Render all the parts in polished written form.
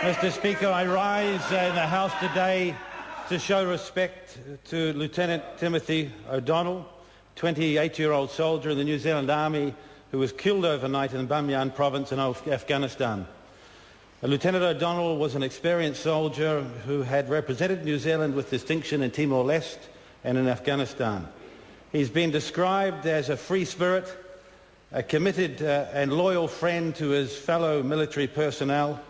Mr. Speaker, I rise in the House today to show respect to Lieutenant Timothy O'Donnell, 28-year-old soldier in the New Zealand Army who was killed overnight in Bamyan province in Afghanistan. Lieutenant O'Donnell was an experienced soldier who had represented New Zealand with distinction in Timor-Leste and in Afghanistan. He's been described as a free spirit, a committed and loyal friend to his fellow military personnel.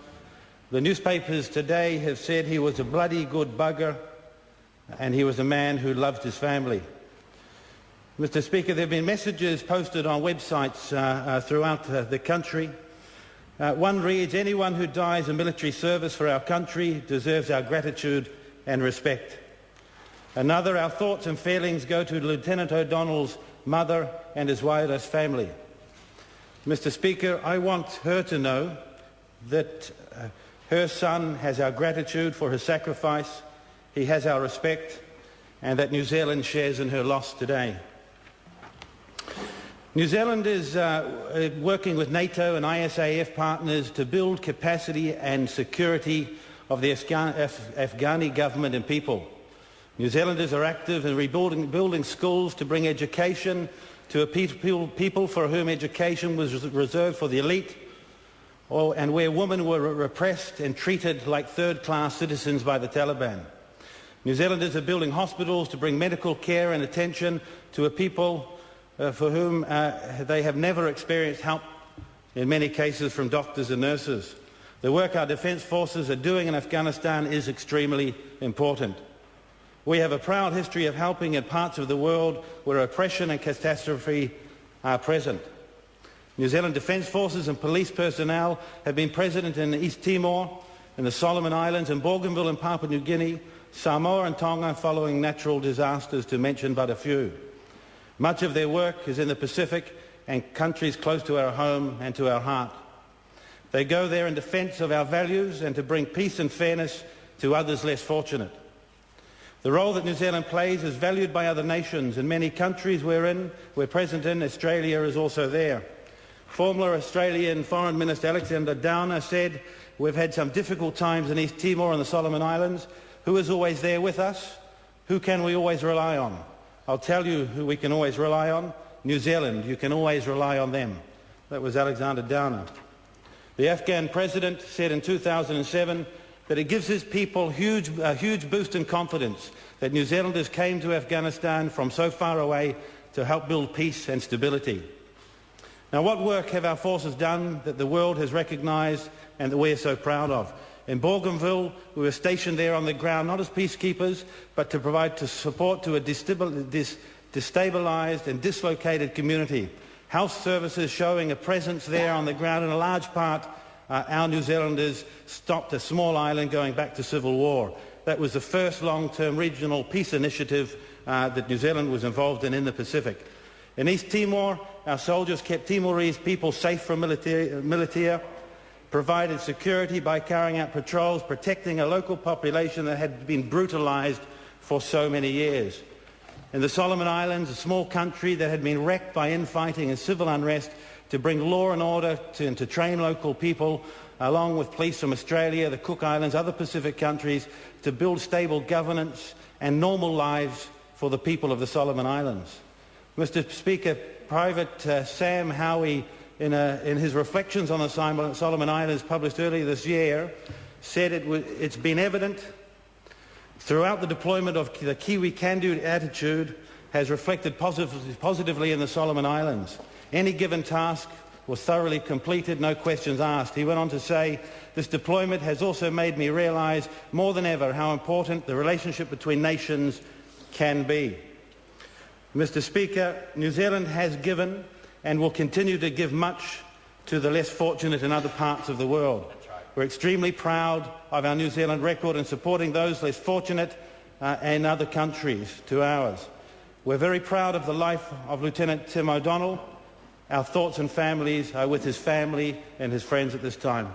The newspapers today have said he was a bloody good bugger and he was a man who loved his family. Mr. Speaker, there have been messages posted on websites throughout the country. One reads, "Anyone who dies in military service for our country deserves our gratitude and respect." Another, "Our thoughts and feelings go to Lieutenant O'Donnell's mother and his wireless family." Mr. Speaker, I want her to know that her son has our gratitude for his sacrifice, he has our respect, and that New Zealand shares in her loss today. New Zealand is working with NATO and ISAF partners to build capacity and security of the Afghani government and people. New Zealanders are active in building schools to bring education to a people for whom education was reserved for the elite, and where women were repressed and treated like third-class citizens by the Taliban. New Zealanders are building hospitals to bring medical care and attention to a people for whom they have never experienced help, in many cases from doctors and nurses. The work our defence forces are doing in Afghanistan is extremely important. We have a proud history of helping in parts of the world where oppression and catastrophe are present. New Zealand Defence Forces and police personnel have been present in East Timor, in the Solomon Islands, in Bougainville in Papua New Guinea, Samoa and Tonga following natural disasters, to mention but a few. Much of their work is in the Pacific and countries close to our home and to our heart. They go there in defence of our values and to bring peace and fairness to others less fortunate. The role that New Zealand plays is valued by other nations. In many countries we're present in, Australia is also there. Former Australian Foreign Minister Alexander Downer said, "We've had some difficult times in East Timor and the Solomon Islands. Who is always there with us? Who can we always rely on?" I'll tell you who we can always rely on. New Zealand. You can always rely on them. That was Alexander Downer. The Afghan president said in 2007 that it gives his people a huge boost in confidence that New Zealanders came to Afghanistan from so far away to help build peace and stability. Now, what work have our forces done that the world has recognised and that we are so proud of? In Bougainville, we were stationed there on the ground, not as peacekeepers, but to provide support to a destabilised and dislocated community. Health services showing a presence there on the ground. In a large part, our New Zealanders stopped a small island going back to civil war. That was the first long-term regional peace initiative that New Zealand was involved in the Pacific. In East Timor, our soldiers kept Timorese people safe from militia, provided security by carrying out patrols, protecting a local population that had been brutalised for so many years. In the Solomon Islands, a small country that had been wrecked by infighting and civil unrest, to bring law and order and to train local people, along with police from Australia, the Cook Islands, other Pacific countries, to build stable governance and normal lives for the people of the Solomon Islands. Mr. Speaker, Private Sam Howie, in his reflections on the Solomon Islands published earlier this year, said it's been evident throughout the deployment of the Kiwi can-do attitude has reflected positively in the Solomon Islands. Any given task was thoroughly completed, no questions asked. He went on to say, "This deployment has also made me realise more than ever how important the relationship between nations can be." Mr. Speaker, New Zealand has given and will continue to give much to the less fortunate in other parts of the world. We're extremely proud of our New Zealand record in supporting those less fortunate in other countries to ours. We're very proud of the life of Lieutenant Tim O'Donnell. Our thoughts and families are with his family and his friends at this time.